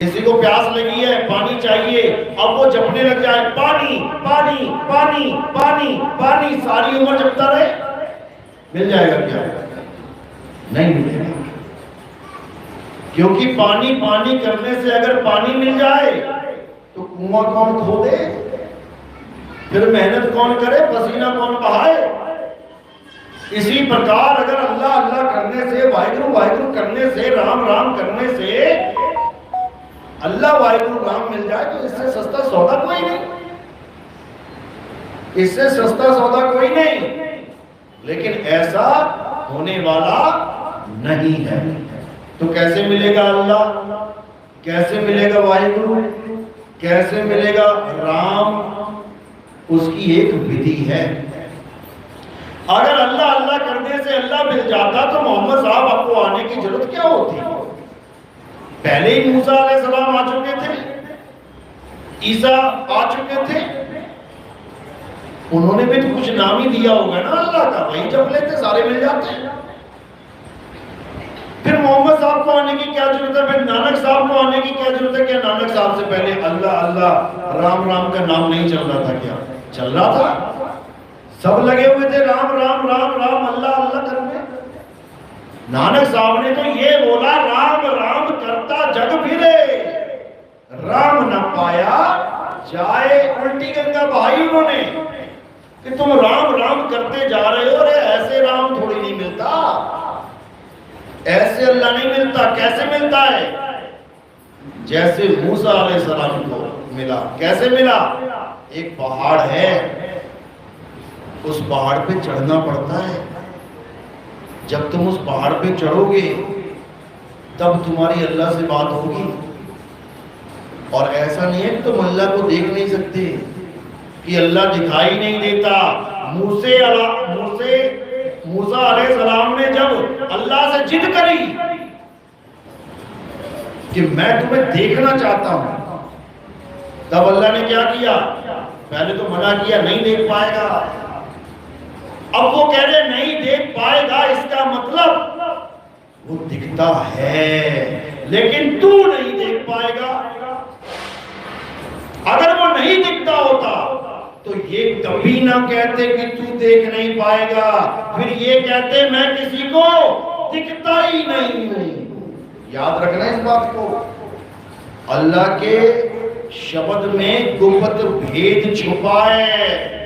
किसी को प्यास लगी है, पानी चाहिए, अब वो जपने लग जाए पानी पानी पानी पानी पानी, सारी उम्र जपता रहे, मिल जाएगा क्या? नहीं मिलेगा। क्योंकि पानी पानी करने से अगर पानी मिल जाए तो कुआं कौन खोदे, फिर मेहनत कौन करे, पसीना कौन बहाए। इसी प्रकार अगर अल्लाह अल्लाह करने से, वाहिगुरु वाहिगुरु करने से, राम राम करने से अल्लाह वाहिगुरु राम मिल जाए तो इससे सस्ता सौदा कोई नहीं, इससे सस्ता सौदा कोई नहीं। लेकिन ऐसा होने वाला नहीं है। तो कैसे मिलेगा अल्लाह, कैसे मिलेगा वाहिगुरु, कैसे मिलेगा राम? उसकी एक विधि है। अगर अल्लाह अल्लाह करने से अल्लाह मिल जाता तो मोहम्मद साहब आपको आने की जरूरत क्या होती? पहले ही मूसा अलैहिस्सलाम आ चुके थे, ईसा आ चुके थे, उन्होंने भी तो कुछ नाम ही दिया होगा ना अल्लाह का, वही जप लेते सारे मिल जाते। फिर मोहम्मद साहब को आने की क्या जरूरत है, फिर नानक साहब को आने की क्या जरूरत है? क्या नानक साहब से पहले अल्लाह अल्लाह राम राम का नाम नहीं चल रहा था? क्या चल रहा था? सब लगे हुए थे राम राम राम राम अल्लाह अल्लाह करने। नानक साहब ने तो ये बोला, राम राम करता जग फिरे, राम न पाया जाए उल्टी गंगा बहाई उन्होंने कि तुम राम राम करते जा रहे हो, अरे ऐसे राम थोड़ी नहीं मिलता, ऐसे अल्लाह नहीं मिलता। कैसे मिलता है? जैसे मूसा अलैहिस्सलाम को मिला। कैसे मिला? एक पहाड़ है, उस पहाड़ पे चढ़ना पड़ता है। जब तुम उस पहाड़ पे चढ़ोगे तब तुम्हारी अल्लाह से बात होगी। और ऐसा नहीं है कि तुम अल्लाह को देख नहीं सकते, कि अल्लाह दिखाई नहीं देता। मूसा अलैहिस्सलाम ने जब अल्लाह से जिद करी कि मैं तुम्हें देखना चाहता हूं, तब अल्लाह ने क्या किया? पहले तो मना किया, नहीं देख पाएगा। अब वो कह रहे नहीं देख पाएगा, इसका मतलब वो दिखता है लेकिन तू नहीं देख पाएगा। अगर वो नहीं दिखता होता तो ये कभी ना कहते कि तू देख नहीं पाएगा, फिर ये कहते मैं किसी को दिखता ही नहीं हूं। याद रखना इस बात को। अल्लाह के शब्द में गुप्त भेद छुपा है,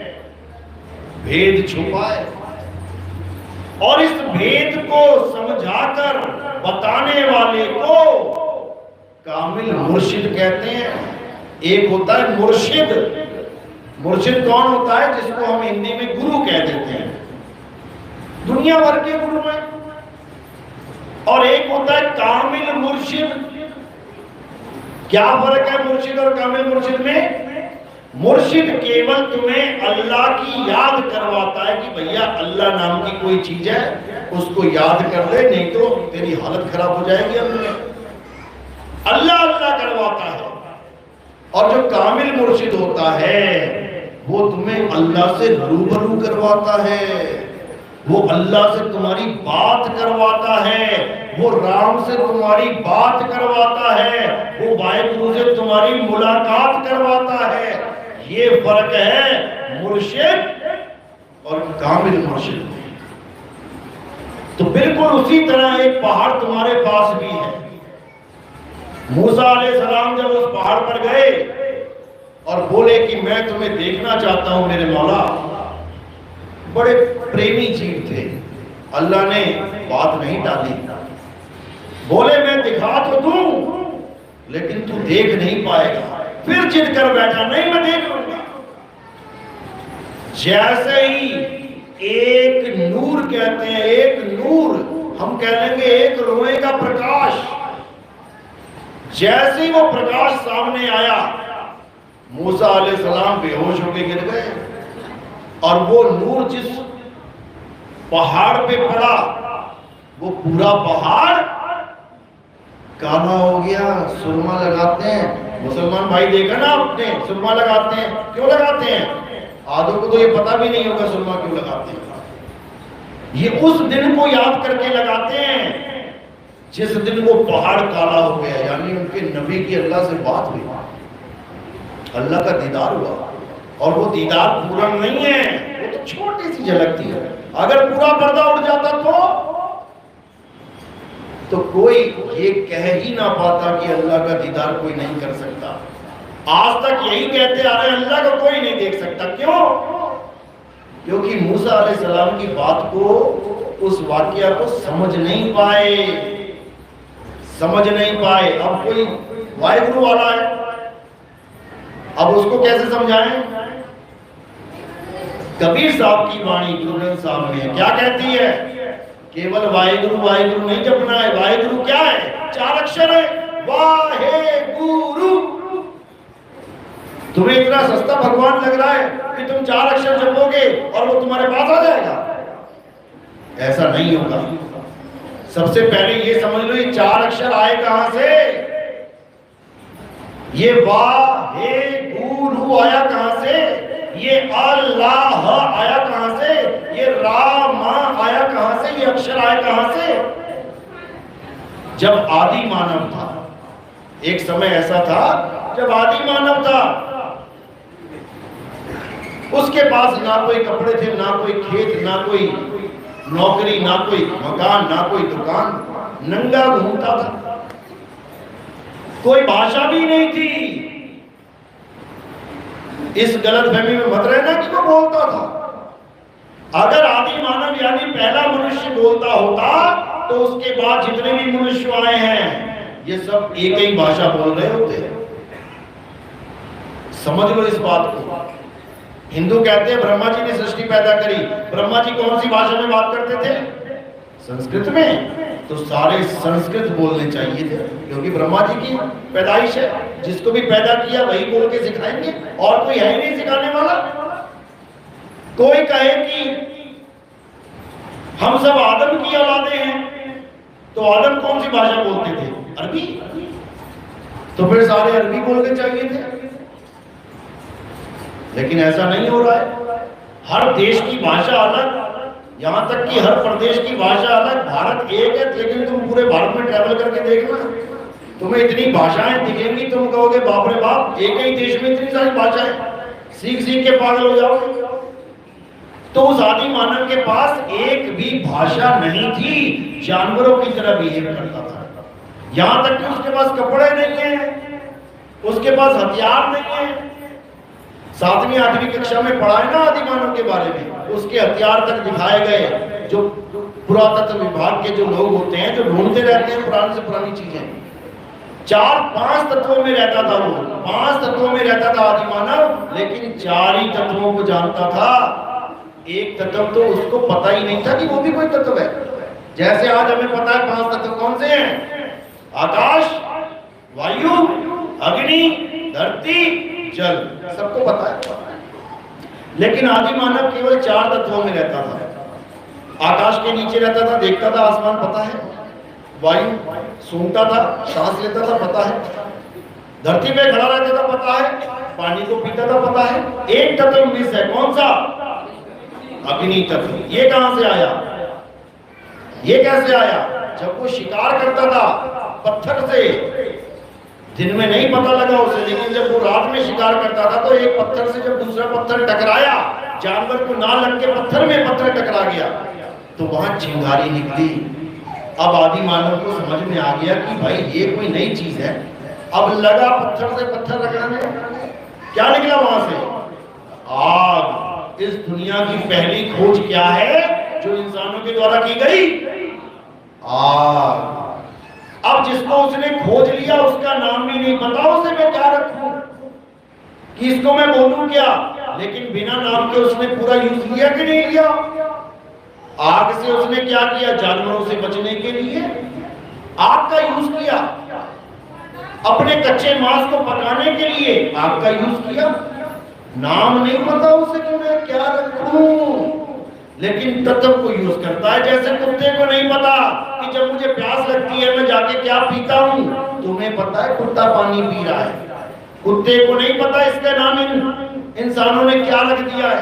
भेद छुपा है। और इस भेद को समझाकर बताने वाले को कामिल मुर्शिद कहते हैं। एक होता है मुर्शिद, मुर्शिद कौन होता है? जिसको हम हिंदी में गुरु कह देते हैं, दुनिया भर के गुरु हैं। और एक होता है कामिल मुर्शिद। क्या फर्क है मुर्शिद और कामिल मुर्शिद में? मुर्शिद केवल तुम्हें अल्लाह की याद करवाता है कि भैया अल्लाह नाम की कोई चीज है, उसको याद कर ले, नहीं तो तेरी हालत खराब हो जाएगी। अल्लाह अल्लाह करवाता है। और जो कामिल मुर्शिद होता है वो तुम्हें अल्लाह से रूबरू करवाता है, वो अल्लाह से तुम्हारी बात करवाता है, वो राम से तुम्हारी बात करवाता है, वो वाहिगुरु से तुम्हारी मुलाकात करवाता है। ये फर्क है मुर्शिद और कामिल मुर्शिद में। तो बिल्कुल उसी तरह एक पहाड़ तुम्हारे पास भी है। मूसा अलैहिस्सलाम जब उस पहाड़ पर गए और बोले कि मैं तुम्हें देखना चाहता हूं मेरे मौला, बड़े प्रेमी जीव थे, अल्लाह ने बात नहीं टाली। बोले मैं दिखा तो दूं लेकिन तू देख नहीं पाएगा। फिर जिद कर बैठा, नहीं मैं देख लूंगा। जैसे ही एक नूर कहते हैं, एक नूर हम कह लेंगे एक रोए का प्रकाश, जैसे ही वो प्रकाश सामने आया मूसा अलैहिस्सलाम बेहोश होकर गिर गए। और वो नूर जिस पहाड़ पे पड़ा वो पूरा पहाड़ काला हो गया। सुरमा लगाते हैं मुसलमान भाई, देखा ना आपने, सुरमा लगाते हैं। क्यों लगाते हैं? आधों को तो ये पता भी नहीं होगा सुरमा क्यों लगाते हैं। ये उस दिन को याद करके लगाते हैं जिस दिन वो पहाड़ काला हो गया, यानी उनके नबी की अल्लाह से बात हुई, अल्लाह का दीदार हुआ, और वो दीदार पूरा नहीं है, वो तो छोटी सी झलक थी। अगर पूरा पर्दा उड़ जाता तो कोई ये कह ही ना पाता कि अल्लाह का दीदार कोई नहीं कर सकता। आज तक यही कहते आ रहे हैं, अल्लाह को कोई नहीं देख सकता। क्यों? क्योंकि मूसा अलैहिस्सलाम की बात को, उस वाकया को समझ नहीं पाए। अब कोई वाहिगुरु वाला है, अब उसको कैसे समझाएं? कबीर साहब की वाणी गुरु ग्रंथ साहब में क्या कहती है? केवल वाहिगुरु वाहिगुरु नहीं जपना है। वाहिगुरु क्या है? 4 अक्षर है, वाहेगुरु। तुम्हें इतना सस्ता भगवान लग रहा है कि तुम 4 अक्षर जपोगे और वो तुम्हारे पास आ जाएगा? ऐसा नहीं होगा। सबसे पहले ये समझ लो, ये 4 अक्षर आए कहां से? ये वाहेगुरु आया कहां से? ये अल्लाह आया कहां से? ये रामा आया कहां से? ये अक्षर आया कहां से? जब आदि मानव था, एक समय ऐसा था जब आदि मानव था, उसके पास ना कोई कपड़े थे, ना कोई खेत, ना कोई नौकरी, ना कोई मकान, ना कोई दुकान, नंगा घूमता था। कोई भाषा भी नहीं थी। इस गलतफहमी में मत रहना कि वो बोलता था। अगर आदि मानव यानी पहला मनुष्य बोलता होता तो उसके बाद जितने भी मनुष्य आए हैं ये सब एक ही भाषा बोल रहे होते। समझ लो इस बात को। हिंदू कहते हैं ब्रह्मा जी ने सृष्टि पैदा करी। ब्रह्मा जी कौन सी भाषा में बात करते थे? संस्कृत में। तो सारे संस्कृत बोलने चाहिए थे, क्योंकि ब्रह्मा जी की पैदाइश है। जिसको भी पैदा किया वही बोल के सिखाएंगे, और कोई है ही नहीं सिखाने वाला। कोई कहे कि हम सब आदम की औलादे हैं, तो आदम कौन सी भाषा बोलते थे? अरबी। तो फिर सारे अरबी बोलने चाहिए थे। लेकिन ऐसा नहीं हो रहा है। हर देश की भाषा अलग, यहां तक कि हर प्रदेश की भाषा अलग। भारत एक है, लेकिन तुम पूरे भारत में ट्रैवल करके देखना, तुम्हें इतनी भाषाएं दिखेंगी, तुम कहोगे बाप रे बाप, एक ही देश में इतनी सारी भाषाएं, सीख के पागल हो जाओगे। तो उस आदि मानव के पास एक भी भाषा नहीं थी, जानवरों की तरह बिहेव करता था। यहां तक कि उसके पास कपड़े नहीं है, उसके पास हथियार नहीं है। 7वीं 8वीं कक्षा में पढ़ाए ना आदि मानव के बारे में, उसके हथियार तक दिखाए गए। जो पुरातत्व विभाग के जो लोग होते हैं, जो ढूंढते रहते हैं पुरानी से पुरानी चीजें, 4-5 तत्वों में रहता था वो। 5 तत्वों में रहता था आदि मानव, लेकिन 4 ही तत्वों को जानता था। एक तत्व तो उसको पता ही नहीं था कि वो भी कोई तत्व है। जैसे आज हमें पता है 5 तत्व कौन से हैं? आकाश, वायु, अग्नि, धरती, जल, सबको पता है। लेकिन आदि मानव केवल 4 तत्वों में रहता था। आकाश के नीचे रहता था, देखता था आसमान, पता है। वायु सूंघता था, सांस लेता था, पता है। धरती पे खड़ा रहता था, पता है। पानी को पीता था, पता है। एक तत्व मिस है, कौन सा? अग्नि तत्व। ये कहां से आया? ये कैसे आया? जब वो शिकार करता था पत्थर से, दिन में नहीं पता लगा उसे, लेकिन जब वो रात में शिकार करता था तो एक पत्थर से जब दूसरा पत्थर टकराया, जानवर को ना लग के पत्थर में पत्थर टकरा गया, तो वहां चिंगारी निकली। अब आदि मानव को समझ में आ गया कि भाई ये कोई नई चीज है। अब लगा पत्थर से पत्थर रगड़ने, क्या निकला वहां से? आग। इस दुनिया की पहली खोज क्या है जो इंसानों के द्वारा की गई? आग। अब जिसको उसने खोज लिया उसका नाम भी नहीं पता, उसे मैं क्या रखूं कि इसको मैं बोलूं क्या? लेकिन बिना नाम के उसने पूरा यूज लिया कि नहीं लिया? आग से उसने क्या किया? जानवरों से बचने के लिए आग का यूज किया। अपने कच्चे मांस को पकाने के लिए आग का यूज किया। नाम नहीं पता उसे कि मैं क्या रखूं, लेकिन तत्व को यूज करता है। जैसे कुत्ते को नहीं पता कि जब मुझे प्यास लगती है मैं जाके क्या पीता हूं। तुम्हें पता है कुत्ता पानी पी रहा है, कुत्ते को नहीं पता इसका नाम इंसानों ने क्या रख दिया है।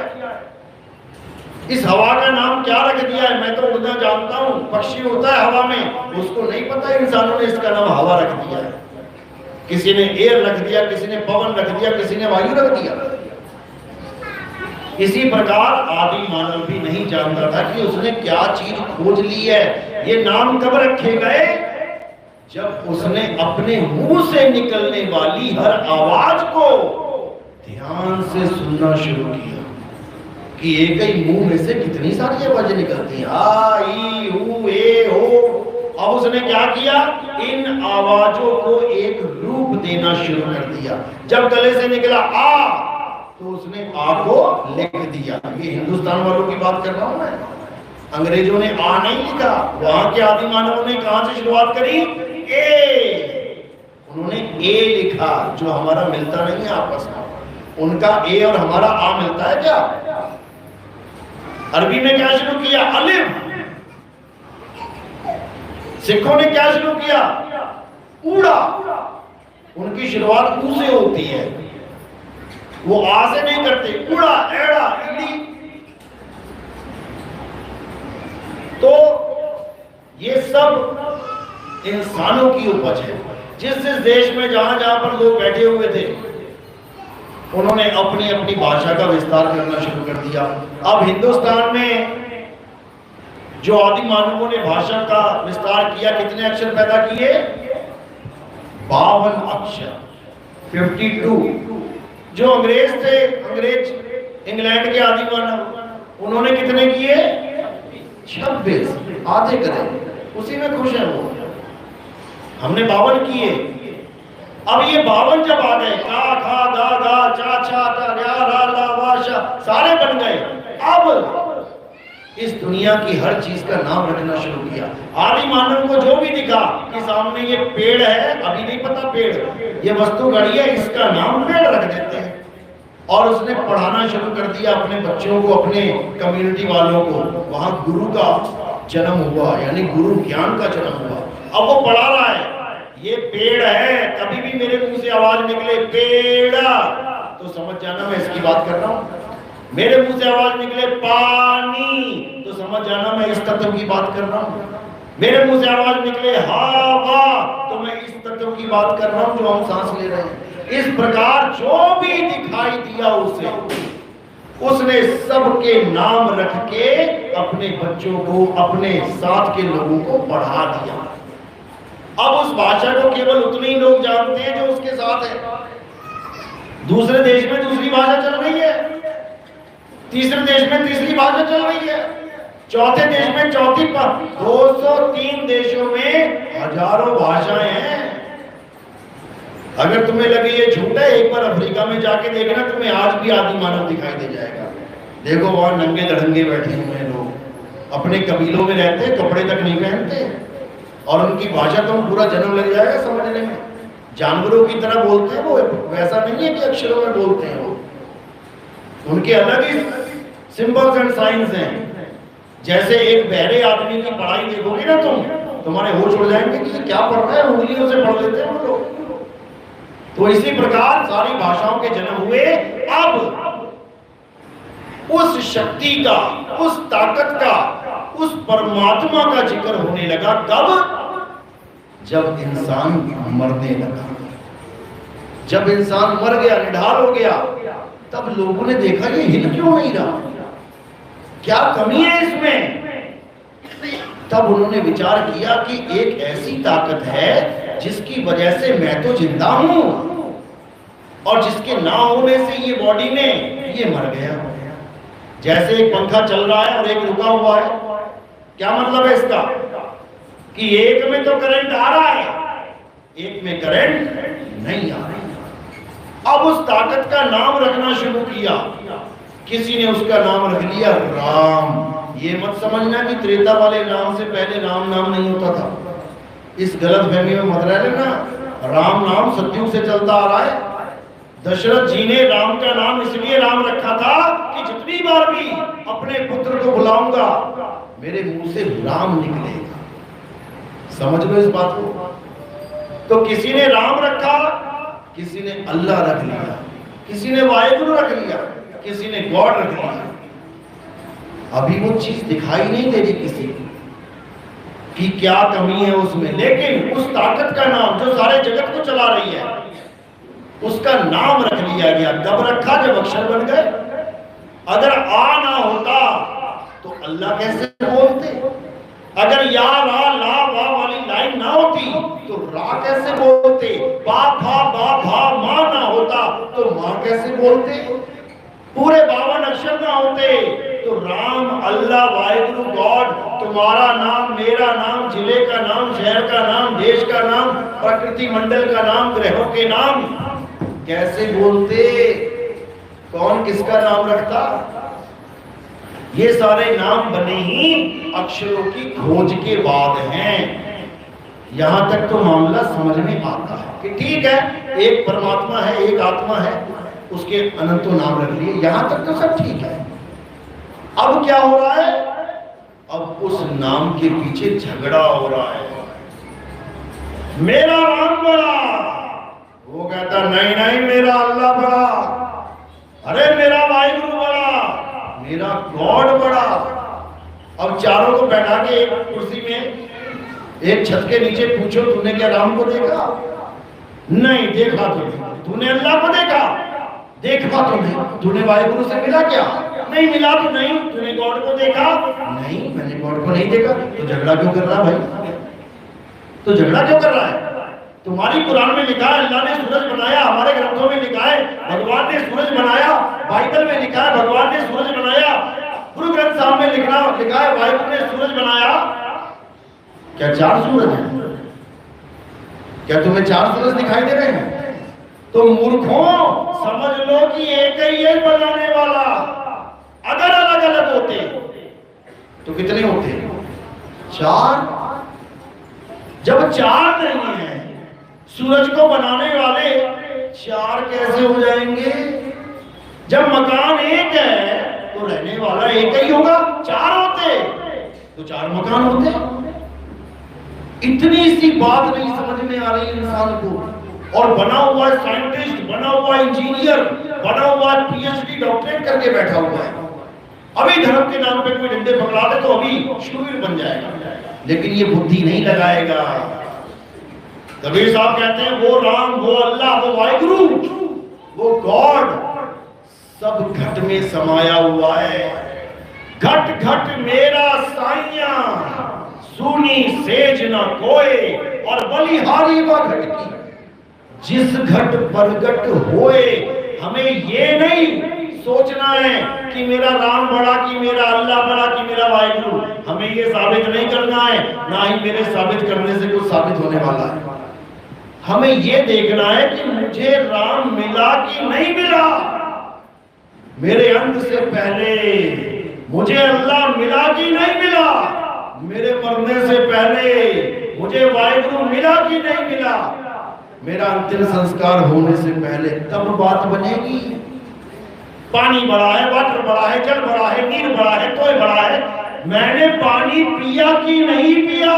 इस हवा का नाम क्या रख दिया है? मैं तो उड़ना जानता हूं, पक्षी उड़ता है हवा में, उसको नहीं पता इंसानों ने इसका नाम हवा रख दिया है। किसी ने एयर रख दिया, किसी ने पवन रख दिया, किसी ने वायु रख दिया। इसी प्रकार आदि मानव भी नहीं जानता था कि उसने क्या चीज खोज ली है। ये नाम कब रखे गए? जब उसने अपने मुंह से निकलने वाली हर आवाज को ध्यान से सुनना शुरू किया कि एक ही मुंह में से कितनी सारी आवाजें निकलती हैं, आ, ई, ऊ, ए, ओ। अब उसने क्या किया? इन आवाजों को एक रूप देना शुरू कर दिया। जब गले से निकला आ, तो उसने आ को लिख दिया। ये हिंदुस्तान वालों की बात कर रहा हूं मैं। अंग्रेजों ने आ नहीं लिखा, वहां के आदि मानवों ने कहां से शुरुआत करी? ए। उन्होंने ए लिखा, जो हमारा मिलता नहीं है आपस में। उनका ए और हमारा आ मिलता है क्या? अरबी में क्या शुरू किया? अलिफ। सिखों ने क्या शुरू किया? ऊड़ा। उनकी शुरुआत ऊ से होती है, वो आ से नहीं करते। ऊड़ा, एड़ा, ईड़ी। तो ये सब इंसानों की उपज है। जिस देश में जहां जहां पर लोग बैठे हुए थे, उन्होंने अपनी अपनी भाषा का विस्तार करना शुरू कर दिया। अब हिंदुस्तान में जो आदि मानवों ने भाषा का विस्तार किया, कितने अक्षर पैदा किए? 52 अक्षर, 52। जो अंग्रेज थे, अंग्रेज इंग्लैंड के आदि मानव, उन्होंने कितने किए? 26, आधे करें, उसी में खुश है वो। हमने 52 किए। अब ये 52 जब आ गए, का, खा, दा, दा, चा, छा, ता, रा, रा, ला, वा, शा, सारे बन गए। अब इस दुनिया की हर चीज का नाम रखना शुरू किया। आदि मानव को जो भी दिखा कि सामने ये पेड़ है, अभी नहीं पता पेड़, ये वस्तु घड़ी है, इसका नाम पेड़ रख देते हैं। और उसने पढ़ाना शुरू कर दिया अपने बच्चों को, अपने कम्युनिटी वालों को। वहां गुरु का जन्म हुआ, यानी गुरु ज्ञान का जन्म हुआ। अब वो पढ़ा रहा है, ये पेड़ है, कभी भी मेरे मुंह से आवाज निकले पेड़ा, तो समझ जाना मैं इसकी बात कर रहा हूं। मेरे मुंह से आवाज निकले पानी, तो समझ जाना मैं इस तत्व की बात कर रहा हूं। मेरे मुंह से आवाज निकले हवा, तो मैं इस तत्व की बात कर रहा हूं जो हम सांस ले रहे हैं। इस प्रकार जो भी दिखाई दिया उसे, उसने सबके नाम रख के अपने बच्चों को, अपने साथ के लोगों को पढ़ा दिया। अब उस भाषा को केवल उतने ही लोग जानते हैं जो उसके साथ है। दूसरे देश में दूसरी भाषा चल रही है, तीसरे देश में तीसरी भाषा चल रही है, चौथे देश में चौथी। 203 देशों में हजारों भाषाएं हैं। अगर तुम्हें लगे ये झूठ है, एक बार अफ्रीका में जाके देखना, तुम्हें आज भी आदि मानव दिखाई दे जाएगा। देखो वहां नंगे धड़ंगे बैठे हुए हैं लोग, अपने कबीलों में रहते हैं, कपड़े तक नहीं पहनते, और उनकी भाषा तो पूरा जन्म लग जाएगा समझने में। जानवरों की तरह बोलते हैं वो, वैसा नहीं है कि अक्षरों में बोलते हैं वो। उनके अलग ही सिंबल्स एंड साइंस हैं। जैसे एक बहरे आदमी की पढ़ाई देखोगे ना तुम, तुम्हारे होश उड़ जाएंगे कि क्या पढ़ रहा है, उंगलियों से पढ़ लेते हैं वो लोग। तो इसी प्रकार सारी भाषाओं के जन्म हुए। अब उस शक्ति का, उस ताकत का, उस परमात्मा का जिक्र होने लगा। कब? जब इंसान मरने लगा। जब इंसान मर गया, निढाल हो गया, तब लोगों ने देखा ये हिल क्यों नहीं रहा, क्या कमी है इसमें। तब उन्होंने विचार किया कि एक ऐसी ताकत है जिसकी वजह से मैं तो जिंदा हूं, और जिसके ना होने से ये बॉडी में ये मर गया। जैसे एक पंखा चल रहा है और एक रुका हुआ है, क्या मतलब है इसका? कि एक में तो करंट आ रहा है, एक में करंट नहीं आ रहा। अब उस ताकत का नाम रखना शुरू किया। किसी ने उसका नाम रख लिया राम। ये मत समझना कि त्रेता वाले नाम से पहले राम नाम नहीं होता था, इस गलत फहमी में मत रह लेना। राम नाम सतयुग से चलता आ रहा है। दशरथ जी ने राम का नाम इसलिए राम रखा था कि जितनी बार भी अपने पुत्र को बुलाऊंगा मेरे मुंह से राम निकलेगा। समझ लो इस बात को। तो किसी ने राम रखा, किसी ने अल्लाह रख लिया, किसी ने वाहिगुरु रख लिया, किसी ने गॉड रख लिया। अभी वो चीज दिखाई नहीं दे रही किसी की क्या कमी है उसमें, लेकिन उस ताकत का नाम जो सारे जगत को चला रही है उसका नाम रख लिया गया। कब रखा? जब अक्षर बन गए। अगर आ ना होता तो अल्लाह कैसे बोलते? अगर या रा ला वा वाली लाइन ना होती तो रा कैसे बोलते? बा भा मा ना होता तो मां कैसे बोलते? पूरे 52 अक्षर ना होते तो राम, अल्लाह, वाहिगुरु, गॉड, तुम्हारा नाम, मेरा नाम, जिले का नाम, शहर का नाम, देश का नाम, प्रकृति मंडल का नाम, ग्रहों के नाम कैसे बोलते? कौन किसका नाम रखता? ये सारे नाम बने ही अक्षरों की खोज के बाद हैं। यहां तक तो मामला समझ में आता है कि ठीक है, एक परमात्मा है, एक आत्मा है, उसके अनंतों नाम रख लिए, यहां तक तो सब ठीक है। अब क्या हो रहा है? अब उस नाम के पीछे झगड़ा हो रहा है। मेरा राम बड़ा, वो कहता नहीं नहीं मेरा अल्लाह बड़ा, अरे मेरा वाहिगुरु बड़ा, मेरा गॉड बड़ा। अब चारों को बैठा के एक कुर्सी में, एक छत के नीचे पूछो, तूने क्या राम को देखा? नहीं देखा। तो तूने अल्लाह को देखा? देखा तो नहीं। तूने वाहिगुरु से मिला क्या? नहीं मिला तो नहीं। तूने गॉड को देखा? नहीं मैंने गॉड को नहीं देखा। तो झगड़ा क्यों कर रहा है भाई? तो झगड़ा क्यों कर रहा है? तुम्हारी कुरान में लिखा है अल्लाह ने सूरज बनाया, हमारे ग्रंथों में लिखा है भगवान ने सूरज बनाया, बाइबल में लिखा है भगवान ने सूरज बनाया, गुरु ग्रंथ साहब में लिखा है वाहिगुरु ने सूरज बनाया। क्या 4 सूरज हैं? क्या तुम्हें 4 सूरज दिखाई दे रहे हैं? तो मूर्खों, समझ लो कि एक ही है बनाने वाला। अगर अलग अलग होते तो कितने होते? 4। जब 4 नहीं है, सूरज को बनाने वाले 4 कैसे हो जाएंगे? जब मकान एक है तो रहने वाला एक ही होगा। 4 होते तो 4 मकान होते। इतनी सी बात नहीं समझ में आ रही इंसान को, और बना हुआ साइंटिस्ट, बना हुआ इंजीनियर, बना हुआ पीएचडी डॉक्टरेट करके बैठा हुआ है। अभी धर्म के नाम पे कोई डंडे पकड़ा दे तो अभी शूरवीर बन जाएगा, लेकिन ये बुद्धि नहीं लगाएगा। कबीर साहब कहते हैं वो राम, वो अल्लाह, वो वाहिगुरु, वो गॉड सब घट में समाया हुआ है। घट घट मेरा साइया, सुनी सेज न कोई, और बलिहारी व घट की जिस घट प्रगट होए। हमें ये नहीं सोचना है कि मेरा राम बड़ा, कि मेरा अल्लाह बड़ा, कि मेरा वाहिगुरु। हमें ये साबित नहीं करना है, ना ही मेरे साबित करने से कुछ साबित होने वाला है। हमें ये देखना है कि मुझे राम मिला कि नहीं मिला। मेरे अंत से पहले मुझे अल्लाह मिला कि नहीं मिला। मेरे मरने से पहले मुझे वाहिगुरु मिला कि नहीं मिला। मेरा अंतिम संस्कार होने से पहले तब बात बनेगी। पानी बड़ा है, वाटर बड़ा है, जल बड़ा है, नीर बड़ा है, तोय बड़ा है, मैंने पानी पिया कि नहीं पिया,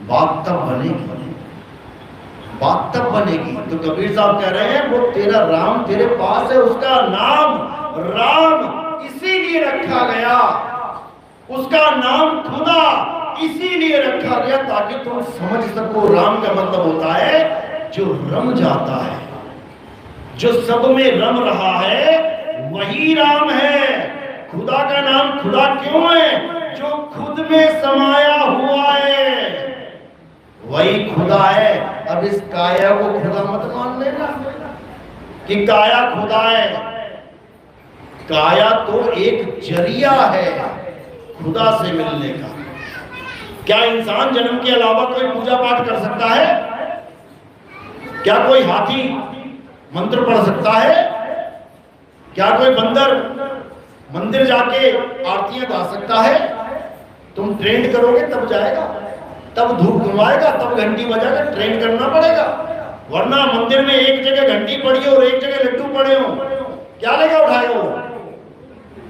बात तब बनेगी। बात तब बनेगी। तो कबीर साहब कह रहे हैं वो तेरा राम तेरे पास है, उसका नाम राम इसीलिए रखा गया, उसका नाम खुदा इसीलिए रखा गया ताकि तुम समझ सको। राम का मतलब होता है जो रम जाता है, जो सब में रम रहा है वही राम है। खुदा का नाम खुदा क्यों है? जो खुद में समाया हुआ है वही खुदा है। अब इस काया को खुदा मत मान लेना कि काया खुदा है। काया तो एक जरिया है खुदा से मिलने का। क्या इंसान जन्म के अलावा कोई पूजा पाठ कर सकता है? क्या कोई हाथी मंत्र पढ़ सकता है? क्या कोई बंदर मंदिर जाके आरतियां गा सकता है? तुम ट्रेन करोगे तब जाएगा, तब धूप घुमाएगा, तब घंटी बजाएगा। ट्रेन करना पड़ेगा, वरना मंदिर में एक जगह घंटी पड़ी हो और एक जगह लड्डू पड़े हो, क्या लेगा उठाएगा? वो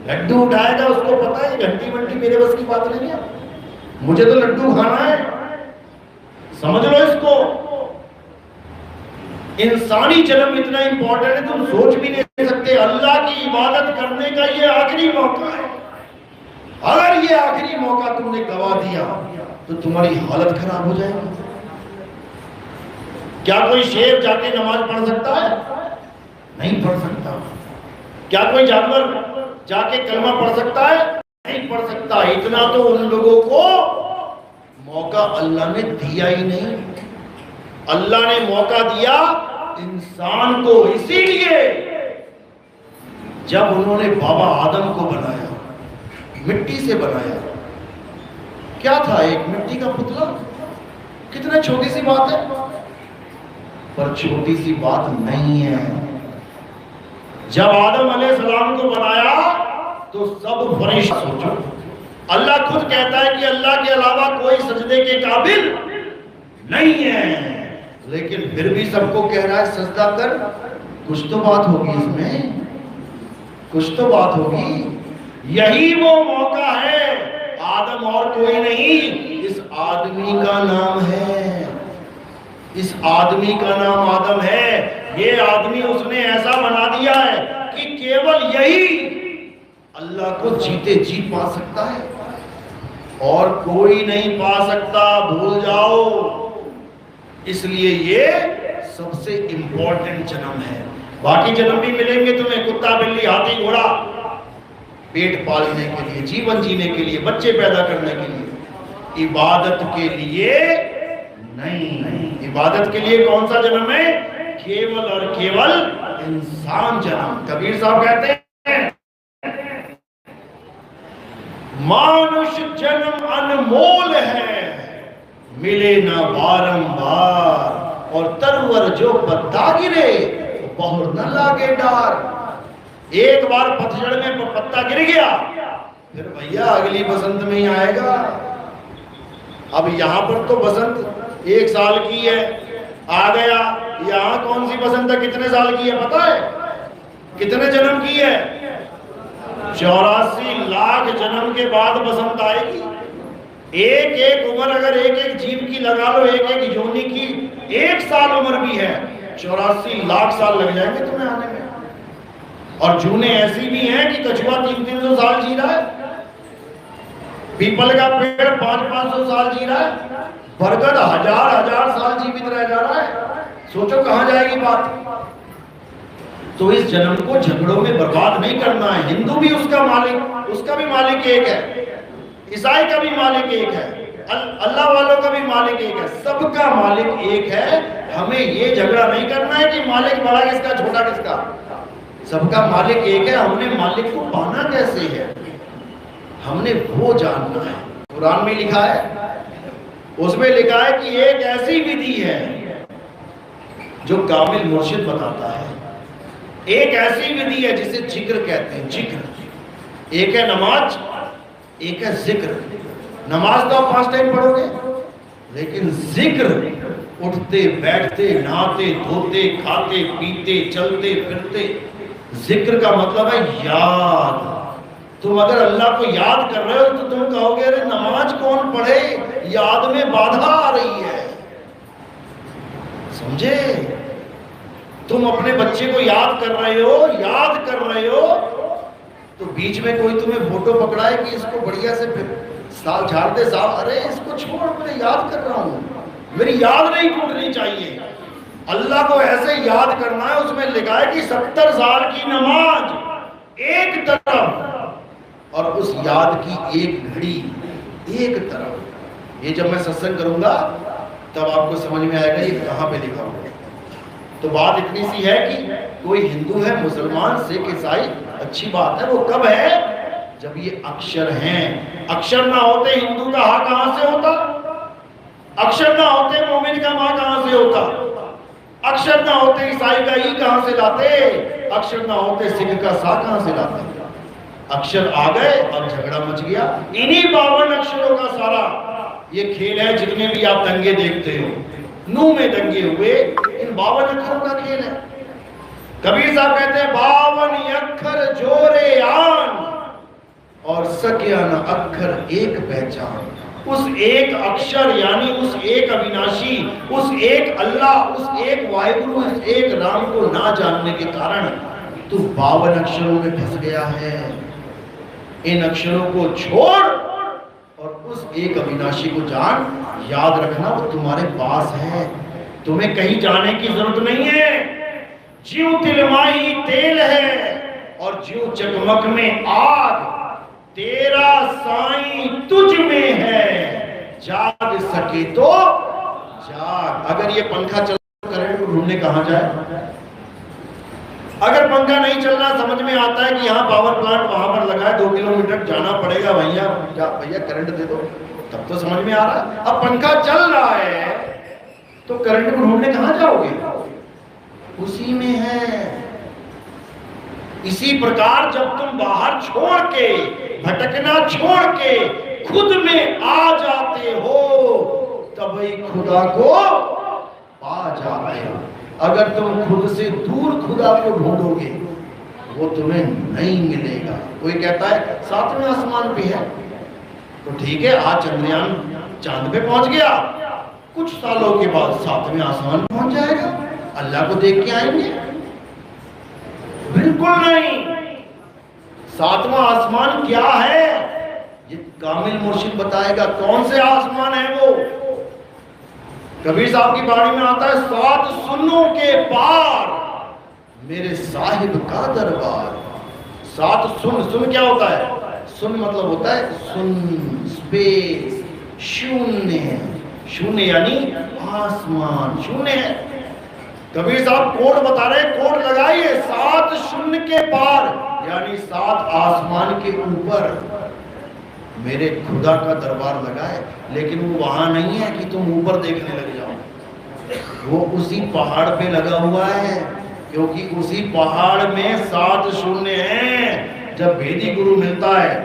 लड्डू उठाएगा, उसको पता है घंटी वंटी मेरे बस की बात नहीं है, मुझे तो लड्डू खाना है। समझ लो इसको। इंसानी जन्म इतना इंपॉर्टेंट है तुम सोच भी नहीं सकते। अल्लाह की इबादत करने का ये आखिरी मौका है। अगर ये आखिरी मौका तुमने गवा दिया तो तुम्हारी हालत खराब हो जाएगी। क्या कोई शेर जाके नमाज पढ़ सकता है? नहीं पढ़ सकता। क्या कोई जानवर जाके कलमा पढ़ सकता है? नहीं पढ़ सकता। इतना तो उन लोगों को मौका अल्लाह ने दिया ही नहीं। अल्लाह ने मौका दिया इंसान को इसीलिए जब उन्होंने बाबा आदम को बनाया, मिट्टी से बनाया। क्या था? एक मिट्टी का पुतला। कितना छोटी सी बात है, पर छोटी सी बात नहीं है। जब आदम अलैहिस्सलाम को बनाया तो सब फरिश्ते, सोचो, अल्लाह खुद कहता है कि अल्लाह के अलावा कोई सजदे के काबिल नहीं है, लेकिन फिर भी सबको कह रहा है सजदा कर। कुछ तो बात होगी इसमें, कुछ तो बात होगी। यही वो मौका है। आदम और कोई नहीं, इस आदमी का नाम है, इस आदमी का नाम आदम है। ये आदमी उसने ऐसा बना दिया है कि केवल यही अल्लाह को जीते जी पा सकता है और कोई नहीं पा सकता, भूल जाओ। इसलिए ये सबसे इंपॉर्टेंट जन्म है। बाकी जन्म भी मिलेंगे तुम्हें, कुत्ता बिल्ली हाथी घोड़ा, पेट पालने के लिए, जीवन जीने के लिए, बच्चे पैदा करने के लिए, इबादत के लिए नहीं। इबादत के लिए कौन सा जन्म है? केवल और केवल इंसान जन्म। कबीर साहब कहते हैं मानुष जन्म अनमोल है, मिले ना बारंबार, और तरवर जो पत्ता गिरे बहुर न लागे डार। एक बार पतझड़ में पत्ता गिर गया, फिर भैया अगली बसंत में ही आएगा। अब यहां पर तो बसंत 1 साल की है, आ गया। यहां कौन सी बसंत है, कितने साल की है पता है? कितने जन्म की है? 84 लाख जन्म के बाद बसंत आएगी। एक एक उम्र अगर एक एक जीव की लगा लो, एक एक योनि की 1 साल उम्र भी है, 84 लाख साल लग जाएंगे तुम्हें आने में। और जूने ऐसी भी हैं कि कछुआ 300-300 साल जी रहा है, पीपल का पेड़ 500-500 साल जी रहा है, बरगद 1000-1000 साल जीवित रह जा रहा है। सोचो कहां जाएगी बात। तो इस जन्म को झगड़ों में बर्बाद नहीं करना है। हिंदू भी उसका मालिक, उसका भी मालिक एक है, ईसाई का भी मालिक एक है, अल्लाह वालों का भी मालिक एक है, सबका मालिक एक है। हमें ये झगड़ा नहीं करना है कि मालिक बड़ा किसका छोटा किसका, सबका मालिक एक है। हमने मालिक को पाना कैसे है, हमने वो जानना है। कुरान में लिखा है, उसमें लिखा है कि एक ऐसी विधि है जो कामिल मुर्शिद बताता है। एक ऐसी विधि है जिसे जिक्र कहते हैं, जिक्र। एक है नमाज, एक है जिक्र। नमाज तो आप 5 टाइम पढ़ोगे, लेकिन जिक्र उठते बैठते नहाते धोते खाते पीते चलते फिरते, जिक्र का मतलब है याद। तुम अगर अल्लाह को याद कर रहे हो तो तुम कहोगे अरे नमाज कौन पढ़े, याद में बाधा आ रही है। समझे? तुम अपने बच्चे को याद कर रहे हो, याद कर रहे हो, तो बीच में कोई तुम्हें फोटो पकड़ाए कि इसको बढ़िया से साल झाड़ दे साहब, अरे इसको छोड़, मैं याद कर रहा हूं, मेरी याद नहीं टूटनी चाहिए। अल्लाह को ऐसे याद करना है। उसमें लिखा है कि 70 साल की नमाज एक तरफ और उस याद की एक घड़ी एक तरफ। ये जब मैं सत्संग करूंगा तब आपको समझ में आएगा ये कहां पे लिखा हुआ है। तो बात इतनी सी है कि कोई हिंदू है, मुसलमान, सिख, ईसाई, अच्छी बात है। वो कब है? जब ये अक्षर हैं। अक्षर ना होते हिंदू का हा कहां से होता, अक्षर ना होते मोमिन का मां कहां से होता, अक्षर ना होते ईसाई का ई कहां से लाते, अक्षर ना होते सिख का सा कहां से लाते। अक्षर आ गए और झगड़ा मच गया। इन्हीं 52 अक्षरों का सारा ये खेल है। जितने भी आप दंगे देखते हो, नूह में दंगे हुए, इन 52 अक्षरों का खेल है। कबीर साहब कहते हैं 52 अक्षर जोरे आन और सकिया न अक्षर एक पहचान। उस एक अक्षर यानी उस एक अविनाशी, उस एक अल्लाह, उस एक वाहिगुरु, उस एक राम को ना जानने के कारण तू 52 अक्षरों में फंस गया है। इन अक्षरों को छोड़ और उस एक अविनाशी को जान। याद रखना वो तुम्हारे पास है, तुम्हें कहीं जाने की जरूरत नहीं है। ज्यों तिलमाही तेल है और ज्यों चकमक में आग, तेरा साईं तुझ में है, जाग सके तो जाग। अगर ये पंखा चल करंट को ढूंढने कहां जाए? अगर पंखा नहीं चल रहा, समझ में आता है कि यहाँ पावर प्लांट वहां पर लगा है, 2 किलोमीटर जाना पड़ेगा, भैया भैया करंट दे दो, तब तो समझ में आ रहा है। अब पंखा चल रहा है तो करंट को ढूंढने कहां जाओगे? उसी में है। इसी प्रकार जब तुम बाहर छोड़ के, भटकना छोड़ के खुद में आ जाते हो, तभी खुदा को पा जाते हो। अगर तुम खुद से दूर खुदा को ढूंढोगे, वो तुम्हें नहीं मिलेगा। कोई कहता है 7वें आसमान पे है, तो ठीक है, आज चंद्रयान चांद पे पहुंच गया, कुछ सालों के बाद 7वें आसमान पहुंच जाएगा, अल्लाह को देख के आएंगे? बिल्कुल नहीं। 7वां आसमान क्या है ये कामिल मुर्शिद बताएगा। कौन से आसमान है वो? कबीर साहब की बाणी में आता है, 7 सुन्नों के पार मेरे साहिब का दरबार। 7 सुन क्या होता है? सुन मतलब होता है सुन, स्पेस, शून्य। शून्य यानी आसमान शून्य है। कबीर साहब कोड बता रहे, कोड लगाइए, 7 शून्य के पार यानी 7 आसमान के ऊपर मेरे खुदा का दरबार लगा है। लेकिन वो वहां नहीं है कि तुम ऊपर देखने लग जाओ, वो उसी पहाड़ पे लगा हुआ है, क्योंकि उसी पहाड़ में 7 शून्य हैं। जब भेदी गुरु मिलता है,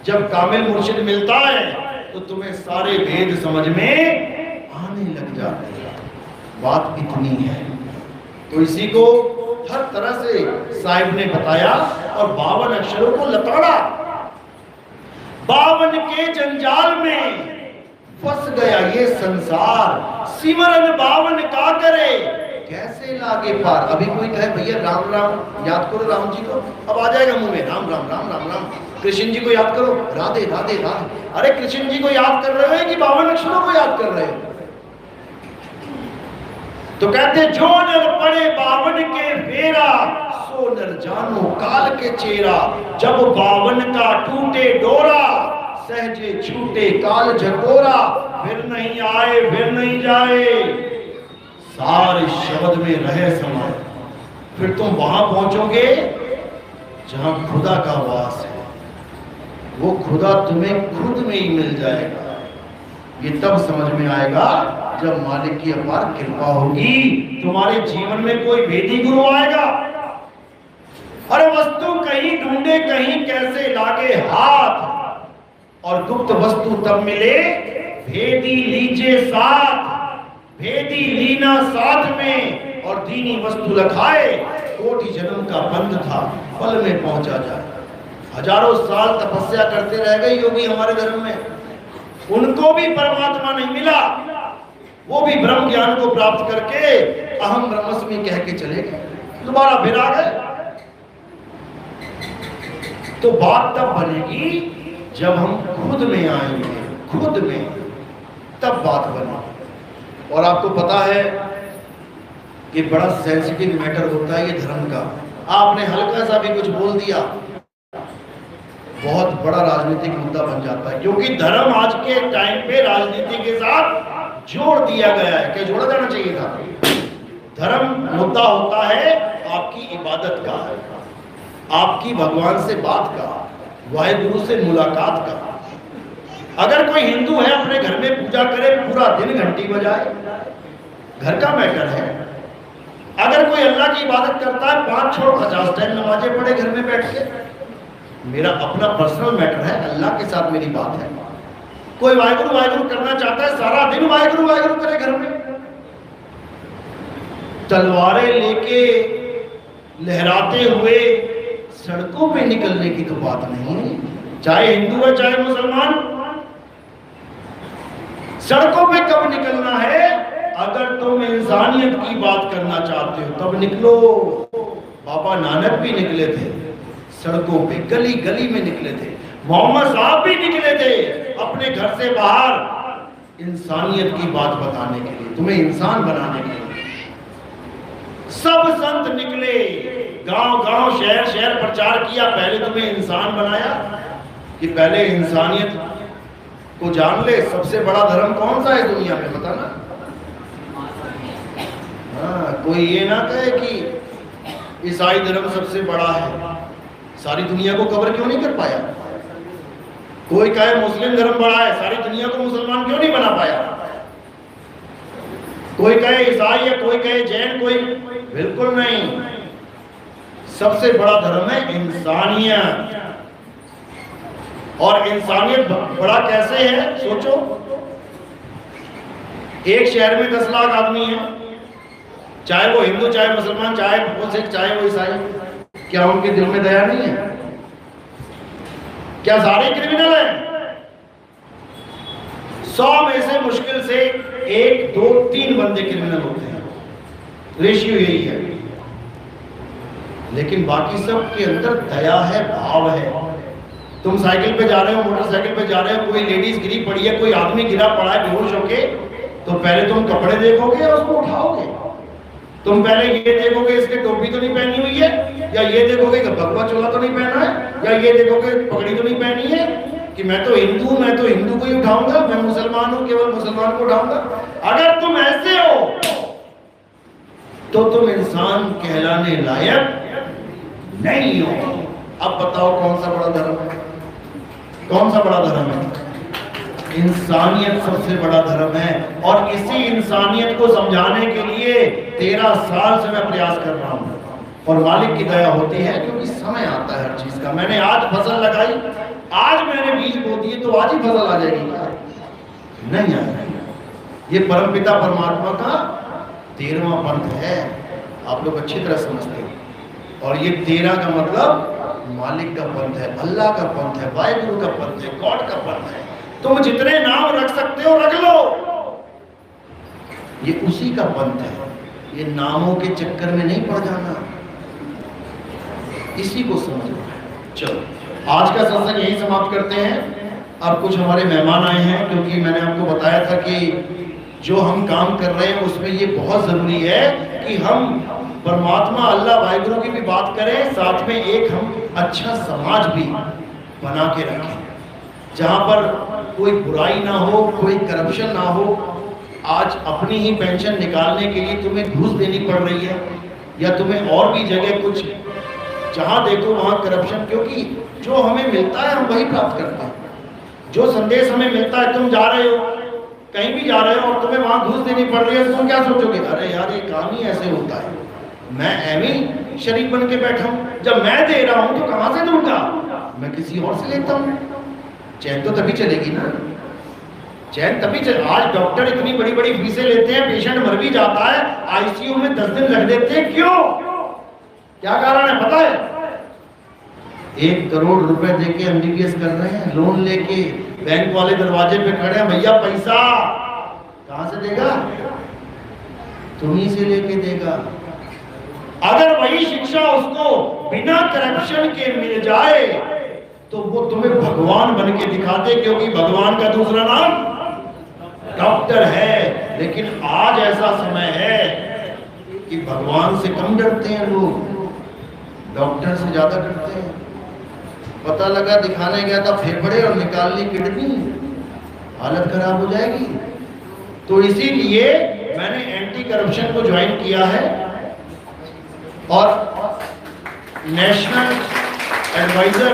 जब कामिल मुर्शिद मिलता है, तो तुम्हें सारे वेद समझ में आने लग जाते हैं। बात इतनी है। तो इसी को हर तरह से साहिब ने बताया और 52 अक्षरों को लताड़ा। 52 के जंजाल में फंस गया ये संसार, सिमरन 52 का करे कैसे लागे पार। अभी कोई कहे भैया राम राम याद करो राम जी को, अब आ जाएगा मुंह में राम राम राम राम राम। कृष्ण जी को याद करो, राधे राधे राधे। अरे कृष्ण जी को याद कर रहे हो कि 52 अक्षरों को याद कर रहे हो? तो कहते जो नर पड़े 52 के फेरा, सो नर जानो काल के चेहरा। जब 52 का टूटे डोरा, सहजे छूटे काल झकोरा। फिर नहीं आए फिर नहीं जाए, सारे शब्द में रहे समाये। फिर तुम वहां पहुंचोगे जहां खुदा का वास है। वो खुदा तुम्हें खुद में ही मिल जाएगा। ये तब समझ में आएगा जब मालिक की अपार कृपा होगी। तुम्हारे जीवन में कोई वेदी गुरु आएगा। अरे वस्तु कहीं ढूंढे कहीं कैसे लागे हाथ, और गुप्त वस्तु तब मिले भेदी लीजे साथ। भेदी लीना साथ में और दीनी वस्तु लखाए। कोटि जन्म का बंध था पल में पहुंचा जाए। हजारों साल तपस्या करते रह गए योगी हमारे धर्म में, उनको भी परमात्मा नहीं मिला। वो भी ब्रह्म ज्ञान को प्राप्त करके अहम ब्रह्मस्मि कह के चले गए, दोबारा फिर आ गए। तो बात तब बनेगी जब हम खुद में आएंगे, खुद में, तब बात बनेगी। और आपको पता है कि बड़ा सेंसिटिव मैटर होता है ये धर्म का। आपने हल्का सा भी कुछ बोल दिया, बहुत बड़ा राजनीतिक मुद्दा बन जाता है। क्योंकि धर्म आज के टाइम पे राजनीति के साथ जोड़ दिया गया है। क्या जोड़ा जाना चाहिए था? धर्म मुद्दा होता है आपकी इबादत का, आपकी भगवान से बात का, वाहिगुरु से मुलाकात का। अगर कोई हिंदू है अपने घर में पूजा करे, पूरा दिन घंटी बजाए, घर का मैटर है। अगर कोई अल्लाह की इबादत करता है, 5 छोड़ 50 टाइम नमाजें पढ़े घर में बैठ के, मेरा अपना पर्सनल मैटर है, अल्लाह के साथ मेरी बात है। कोई वाहिगुरु वाहिगुरु करना चाहता है, सारा दिन वाहिगुरु वाहिगुरु करे घर में, तलवारें लेके लहराते हुए सड़कों पे निकलने की तो बात नहीं है। चाहे हिंदू है चाहे मुसलमान, सड़कों पे कब निकलना है? अगर तुम इंसानियत की बात करना चाहते हो तब निकलो। बाबा नानक भी निकले थे सड़कों पे, गली गली में निकले थे। मोहम्मद साहब भी निकले थे अपने घर से बाहर इंसानियत की बात बताने के लिए, तुम्हें इंसान बनाने के लिए। सब संत निकले, गांव गांव शहर शहर प्रचार किया, पहले तुम्हें इंसान बनाया कि पहले इंसानियत को जान ले। सबसे बड़ा धर्म कौन सा है दुनिया में, बताना। हाँ, कोई ये ना कहे कि ईसाई धर्म सबसे बड़ा है, सारी दुनिया को कवर क्यों नहीं कर पाया। कोई कहे मुस्लिम धर्म बड़ा है, सारी दुनिया को मुसलमान क्यों नहीं बना पाया। कोई कहे ईसाई है, कोई कहे जैन, कोई, बिल्कुल नहीं। सबसे बड़ा धर्म है इंसानियत। और इंसानियत बड़ा कैसे है, सोचो। एक शहर में 10 लाख आदमी है, चाहे वो हिंदू, चाहे मुसलमान, चाहे वो सिख, चाहे वो ईसाई, क्या उनके दिल में दया नहीं है? क्या सारे क्रिमिनल हैं? 100 में से मुश्किल से 1, 2, 3 बंदे क्रिमिनल होते हैं, रेशियो यही है। लेकिन बाकी सब के अंदर दया है, भाव है। तुम साइकिल पे जा रहे हो, मोटरसाइकिल पे जा रहे हो, कोई लेडीज गिरी पड़ी है, कोई आदमी गिरा पड़ा है बेहोश होके, तो पहले तुम कपड़े देखोगे या उसको उठाओगे? तुम पहले ये देखोगे इसके टोपी तो नहीं पहनी हुई है, या ये देखोगे कि भगवा चोला तो नहीं पहना है, या ये देखोगे पगड़ी तो नहीं पहनी है, कि मैं तो हिंदू हूं, मैं तो हिंदू को ही उठाऊंगा, मैं मुसलमान हूं, केवल मुसलमान को उठाऊंगा। अगर तुम ऐसे हो तो तुम इंसान कहलाने लायक नहीं हो। अब बताओ कौन सा बड़ा धर्म है? कौन सा बड़ा धर्म है? इंसानियत सबसे बड़ा धर्म है। और इसी इंसानियत को समझाने के लिए 13 साल से मैं प्रयास कर रहा हूं, और मालिक की दया होती है, क्योंकि समय आता है हर चीज का। मैंने आज फसल लगाई, आज मैंने बीज बो दिए, तो आज ही फसल आ जाएगी क्या? नहीं आ जाएगी। ये परमपिता परमात्मा का 13वां पंथ है, आप लोग अच्छी तरह समझते हो। और ये 13 का मतलब मालिक का पंथ है, अल्लाह का पंथ है, वाहिगुरु का पंथ है, गॉड का पंथ है। तुम जितने नाम रख सकते हो रख लो, ये उसी का पंथ है। ये नामों के चक्कर में नहीं पड़ जाना, इसी को समझो। चलो, आज का सत्संग यही समाप्त करते हैं। अब कुछ हमारे मेहमान आए हैं, क्योंकि मैंने आपको बताया था कि जो हम काम कर रहे हैं उसमें ये बहुत जरूरी है कि हम परमात्मा अल्लाह वाहिगुरु की भी बात करें, साथ में एक हम अच्छा समाज भी बना के रखें, जहां पर कोई बुराई ना हो, कोई करप्शन ना हो। आज अपनी ही पेंशन निकालने के लिए तुम्हें घूस देनी पड़ रही है, या तुम्हें और भी जगह कुछ, जहां देखो वहां करप्शन। क्योंकि जो हमें मिलता है हम वही प्राप्त करते हैं। जो संदेश हमें मिलता है, तुम जा रहे हो कहीं भी जा रहे हो और तुम्हें वहां घूस देनी पड़ रही है, तो तुम क्या सोचोगे? अरे यार, ये काम ही ऐसे होता है, मैं एवं शरीफ बन के बैठा हूं। जब मैं दे रहा हूं तो कहां से दूंगा? मैं किसी और से लेता हूं। चैन तो तभी चलेगी ना, चैन तभी चले। आज डॉक्टर इतनी बड़ी बड़ी फीसें लेते हैं, पेशेंट मर भी जाता है, आईसीयू में 10 दिन रख देते हैं। क्यों? क्या कारण है पता है? 1 करोड़ रुपए देके एमबीबीएस कर रहे हैं, लोन लेके बैंक वाले दरवाजे पे खड़े हैं, भैया पैसा कहां से देगा? तुम्ही से लेके देगा। अगर वही शिक्षा उसको बिना करप्शन के मिल जाए तो वो तुम्हें भगवान बन के दिखा दे, क्योंकि भगवान का दूसरा नाम डॉक्टर है। लेकिन आज ऐसा समय है कि भगवान से कम डरते हैं लोग, डॉक्टर से ज्यादा डरते हैं। पता लगा दिखाने गया था फेफड़े और निकाल ली किडनी, हालत खराब हो जाएगी। तो इसीलिए मैंने एंटी करप्शन को ज्वाइन किया है, और नेशनल एडवाइजर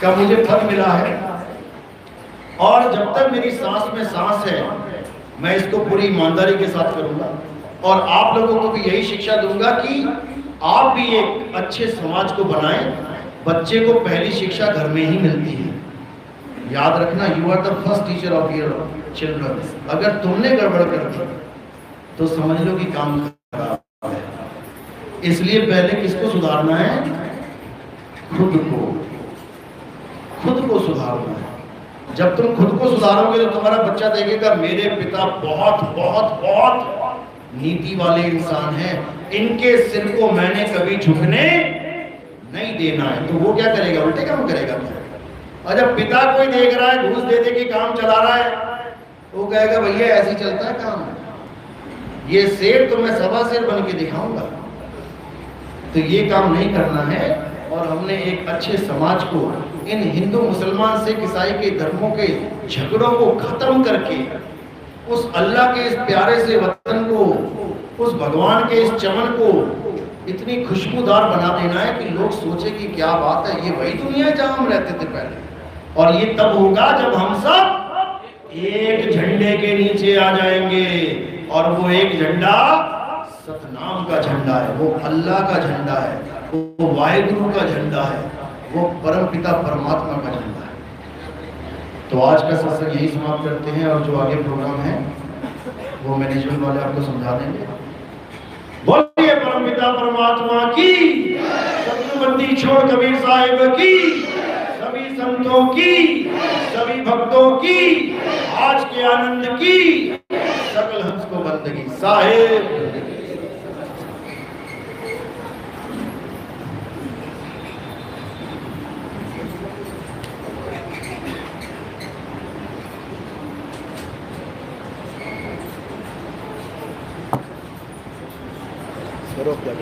का मुझे पद मिला है। और जब तक मेरी सांस में सांस है, मैं इसको पूरी ईमानदारी के साथ करूंगा, और आप लोगों को भी यही शिक्षा दूंगा कि आप भी एक अच्छे समाज को बनाएं। बच्चे को पहली शिक्षा घर में ही मिलती है, याद रखना। You are the first teacher of your children. अगर तुमने गड़बड़ कर दी तो समझ लो कि काम खराब है। इसलिए पहले किसको सुधारना है? खुद को सुधारना है। जब तुम खुद को सुधारोगे तो तुम्हारा बच्चा देखेगा मेरे पिता बहुत बहुत बहुत नीति वाले इंसान हैं, इनके सिर को मैंने कभी झुकने नहीं देना है। तो वो क्या करेगा? उल्टे काम करेगा। और जब पिता कोई देख रहा है घूस दे दे के काम चला रहा है, वो कहेगा भैया ऐसे ही चलता है काम, ये शेर तो मैं सवा शेर बन के दिखाऊंगा। तो ये काम नहीं करना है। और हमने एक अच्छे समाज को, इन हिंदू मुसलमान सिख ईसाई के धर्मों के झगड़ों को खत्म करके उस अल्लाह के इस प्यारे से वतन को, उस भगवान के इस चमन को इतनी खुशबूदार बना देना है कि लोग सोचे कि क्या बात है, ये वही दुनिया है जहां हम रहते थे पहले। और ये तब होगा जब हम सब एक झंडे के नीचे आ जाएंगे। और वो एक झंडा सतनाम का झंडा है, वो अल्लाह का झंडा है, वो वाहिगुरु का झंडा है, वो परम पिता परमात्मा का झंडा है। तो आज का सत्संग यही समाप्त करते हैं और जो आगे प्रोग्राम है वो मैनेजमेंट वाले आपको समझा देंगे। बोलिए परम पिता परमात्मा की, सतबंदी छोड़ कबीर साहिब की, सभी संतों की, सभी भक्तों की, आज के आनंद की, सकल हंस को बंदगी साहिब। करो क्या